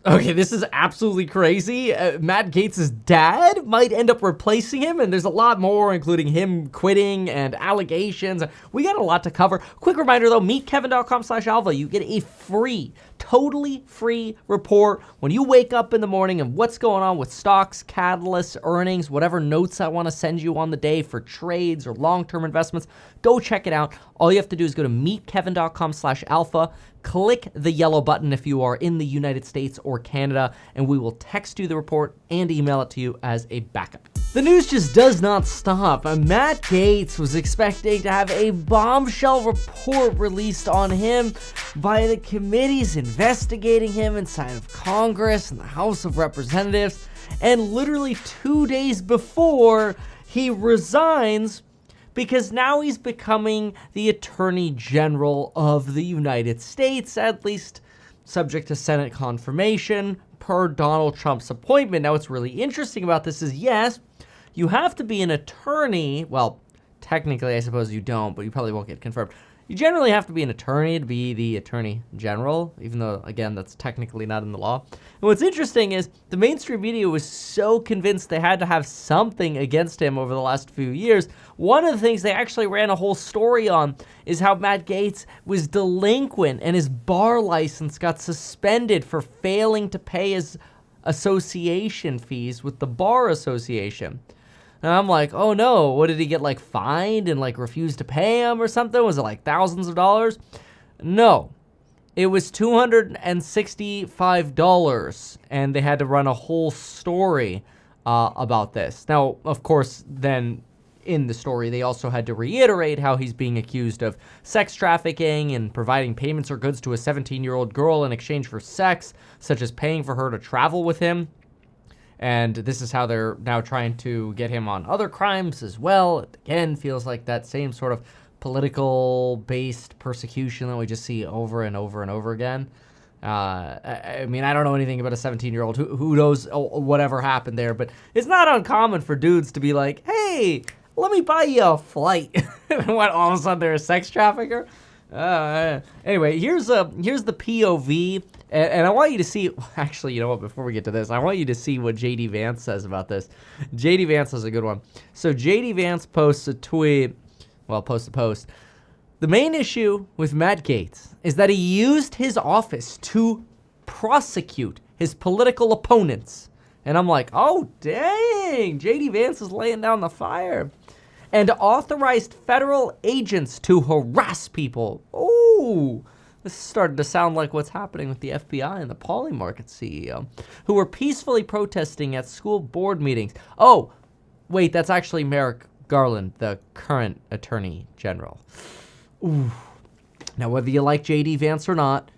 Okay, this is absolutely crazy. Matt Gaetz' dad might end up replacing him, and there's a lot more, including him quitting and allegations. We got a lot to cover. Quick reminder, though, meetkevin.com/alpha. You get a free, totally free report when you wake up in the morning of what's going on with stocks, catalysts, earnings, whatever notes I want to send you on the day for trades or long-term investments. Go check it out. All you have to do is go to meetkevin.com/alpha. Click the yellow button if you are in the United States or Canada, and we will text you the report and email it to you as a backup. The news just does not stop. Matt Gaetz was expecting to have a bombshell report released on him by the committees investigating him inside of Congress and the House of Representatives, and literally 2 days before he resigns, because now he's becoming the Attorney General of the United States, at least subject to Senate confirmation per Donald Trump's appointment. Now, what's really interesting about this is, yes, you have to be an attorney. Well, technically, I suppose you don't, but you probably won't get confirmed. You generally have to be an attorney to be the Attorney General, even though, again, that's technically not in the law. And what's interesting is the mainstream media was so convinced they had to have something against him over the last few years. One of the things they actually ran a whole story on is how Matt Gaetz was delinquent and his bar license got suspended for failing to pay his association fees with the Bar Association. And I'm like, oh no, what did he get, like, fined and, like, refused to pay him or something? Was it, like, thousands of dollars? No. It was $265, and they had to run a whole story about this. Now, of course, then in the story, they also had to reiterate how he's being accused of sex trafficking and providing payments or goods to a 17-year-old girl in exchange for sex, such as paying for her to travel with him. And this is how they're now trying to get him on other crimes as well. It, again, feels like that same sort of political-based persecution that we just see over and over and over again. I mean, I don't know anything about a 17-year-old. Who knows whatever happened there. But it's not uncommon for dudes to be like, hey, let me buy you a flight. And what, all of a sudden they're a sex trafficker? Anyway, here's the POV. And I want you to see, actually, you know what, before we get to this, I want you to see what J.D. Vance says about this. J.D. Vance has a good one. So J.D. Vance posts a tweet, posts a post. The main issue with Matt Gaetz is that he used his office to prosecute his political opponents. And I'm like, oh, dang, J.D. Vance is laying down the fire. And authorized federal agents to harass people. Ooh. This started to sound like what's happening with the FBI and the Polymarket CEO, who were peacefully protesting at school board meetings. Oh, wait, that's actually Merrick Garland, the current Attorney General. Ooh. Now, whether you like J.D. Vance or not,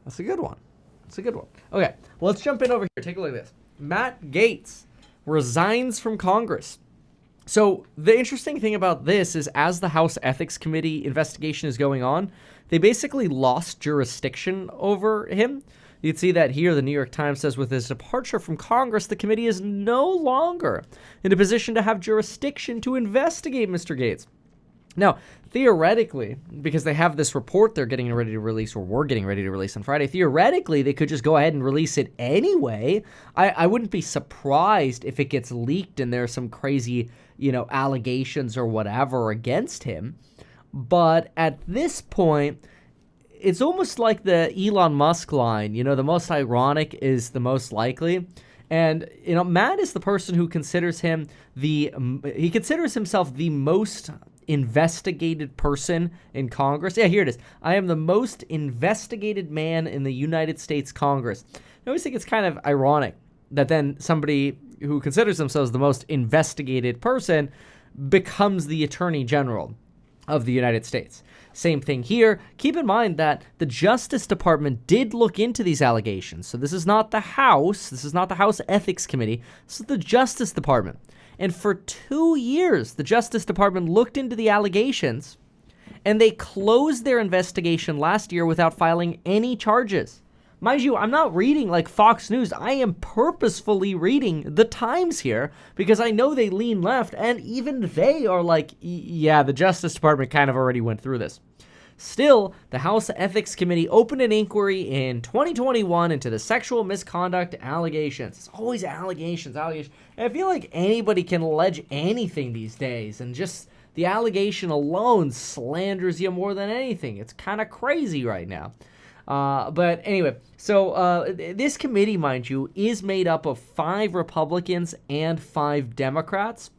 that's a good one. That's a good one. Okay, well, let's jump in over here. Take a look at this. Matt Gaetz resigns from Congress. So the interesting thing about this is, as the House Ethics Committee investigation is going on, they basically lost jurisdiction over him. You can see that here. The New York Times says, with his departure from Congress, the committee is no longer in a position to have jurisdiction to investigate Mr. Gaetz. Now, theoretically, because they have this report they're getting ready to release, or were getting ready to release on Friday, theoretically, they could just go ahead and release it anyway. I wouldn't be surprised if it gets leaked and there's some crazy, allegations or whatever against him. But at this point, it's almost like the Elon Musk line, the most ironic is the most likely. And, Matt is the person who considers himself the most investigated person in Congress. Yeah, here it is. I am the most investigated man in the United States Congress. I always think it's kind of ironic that then somebody who considers themselves the most investigated person becomes the Attorney General of the United States. Same thing here. Keep in mind that the Justice Department did look into these allegations. So this is not the House. This is not the House Ethics Committee. This is the Justice Department. And for 2 years, the Justice Department looked into the allegations, and they closed their investigation last year without filing any charges. Mind you, I'm not reading like Fox News. I am purposefully reading the Times here because I know they lean left, and even they are like, yeah, the Justice Department kind of already went through this. Still, the House Ethics Committee opened an inquiry in 2021 into the sexual misconduct allegations. It's always allegations. And I feel like anybody can allege anything these days, and just the allegation alone slanders you more than anything. It's kind of crazy right now. But anyway, so this committee, mind you, is made up of 5 Republicans and 5 Democrats.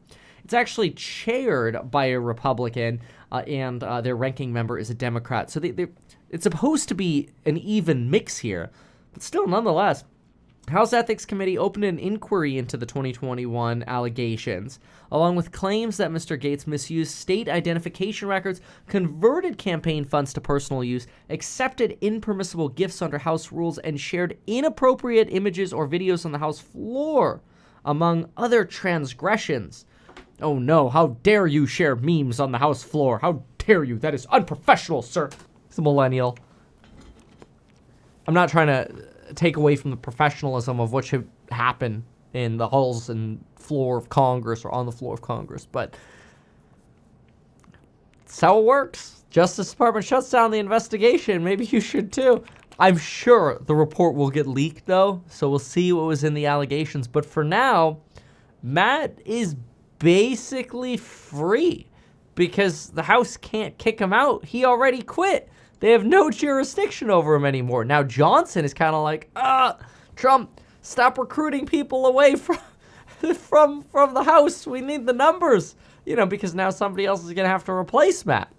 It's actually chaired by a Republican, and their ranking member is a Democrat. So it's supposed to be an even mix here, but still, nonetheless, House Ethics Committee opened an inquiry into the 2021 allegations, along with claims that Mr. Gaetz misused state identification records, converted campaign funds to personal use, accepted impermissible gifts under House rules, and shared inappropriate images or videos on the House floor, among other transgressions. Oh no, how dare you share memes on the House floor? How dare you? That is unprofessional, sir. He's a millennial. I'm not trying to take away from the professionalism of what should happen in the halls and floor of Congress or on the floor of Congress, but that's how it works. Justice Department shuts down the investigation. Maybe you should too. I'm sure the report will get leaked though, so we'll see what was in the allegations. But for now, Matt is basically free because the House can't kick him out. He already quit. They have no jurisdiction over him anymore. Now Johnson is kind of like, Trump, stop recruiting people away from the House. We need the numbers, because now somebody else is gonna have to replace Matt.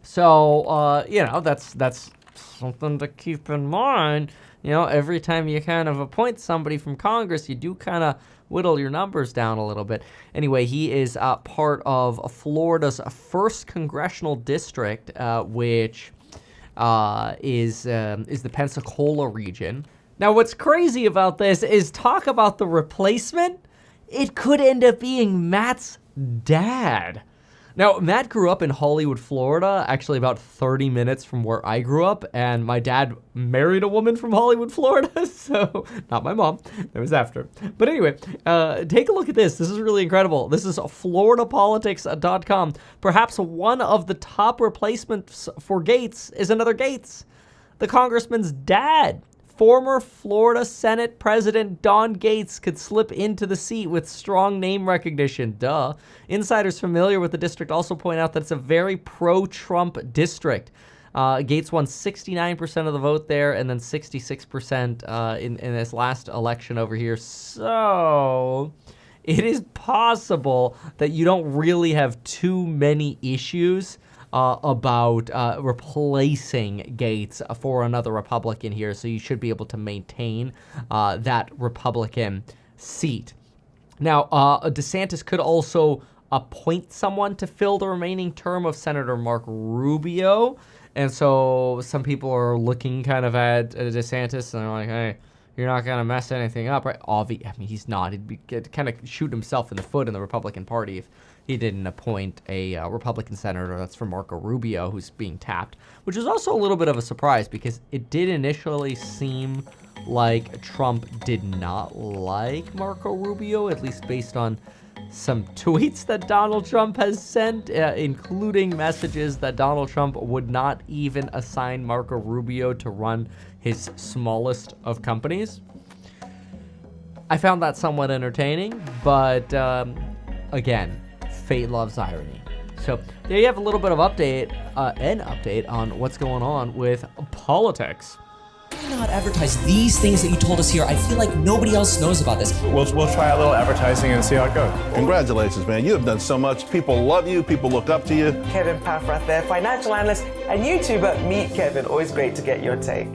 So, that's something to keep in mind. Every time you kind of appoint somebody from Congress, you do kind of whittle your numbers down a little bit. Anyway, he is part of Florida's 1st Congressional District, which is the Pensacola region. Now, what's crazy about this is talk about the replacement. It could end up being Matt's dad. Now, Matt grew up in Hollywood, Florida, actually about 30 minutes from where I grew up, and my dad married a woman from Hollywood, Florida, so not my mom. That was after. But anyway, take a look at this. This is really incredible. This is floridapolitics.com. Perhaps one of the top replacements for Gaetz is another Gaetz, the congressman's dad. Former Florida Senate President Don Gaetz could slip into the seat with strong name recognition. Duh. Insiders familiar with the district also point out that it's a very pro-Trump district. Gaetz won 69% of the vote there and then 66% in this last election over here. So it is possible that you don't really have too many issues about replacing Gaetz for another Republican here, so you should be able to maintain that Republican seat. Now, DeSantis could also appoint someone to fill the remaining term of Senator Marco Rubio, and so some people are looking kind of at DeSantis, and they're like, hey, you're not going to mess anything up, right? He's not. He'd kind of shoot himself in the foot in the Republican Party if he didn't appoint a Republican senator. That's for Marco Rubio, who's being tapped, which is also a little bit of a surprise because it did initially seem like Trump did not like Marco Rubio, at least based on some tweets that Donald Trump has sent, including messages that Donald Trump would not even assign Marco Rubio to run his smallest of companies. I found that somewhat entertaining, but again, fate loves irony. So there you have a little bit of an update on what's going on with politics. Why not advertise these things that you told us here? I feel like nobody else knows about this. We'll try a little advertising and see how it goes. Congratulations, man. You have done so much. People love you. People look up to you. Kevin Paffrath there, financial analyst and YouTuber. Meet Kevin. Always great to get your take.